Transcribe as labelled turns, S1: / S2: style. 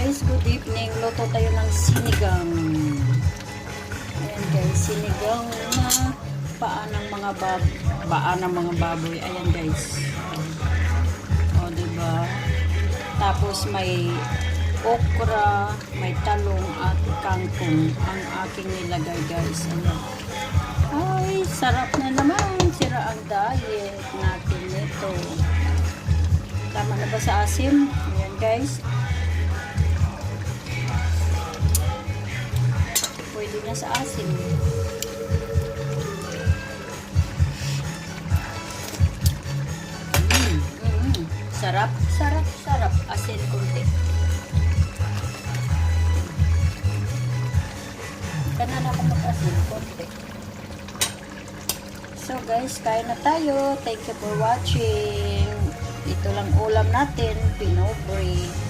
S1: guys, good evening. Luto tayo ng sinigang. Ayan guys, sinigang na paa ng mga baboy. Ayan guys. O, diba? Tapos may okra, may talong at kangkong ang aking nilagay guys. Ayan. Ay, sarap na naman. Sira ang diet natin nito. Tama na ba sa asim? Ayan guys. Pwede na sa asim. Sarap, sarap, sarap. Asin kunti. Kanan ako mag-asin kunti. So guys, kain na tayo. Thank you for watching. Ito lang ulam natin, pinobre.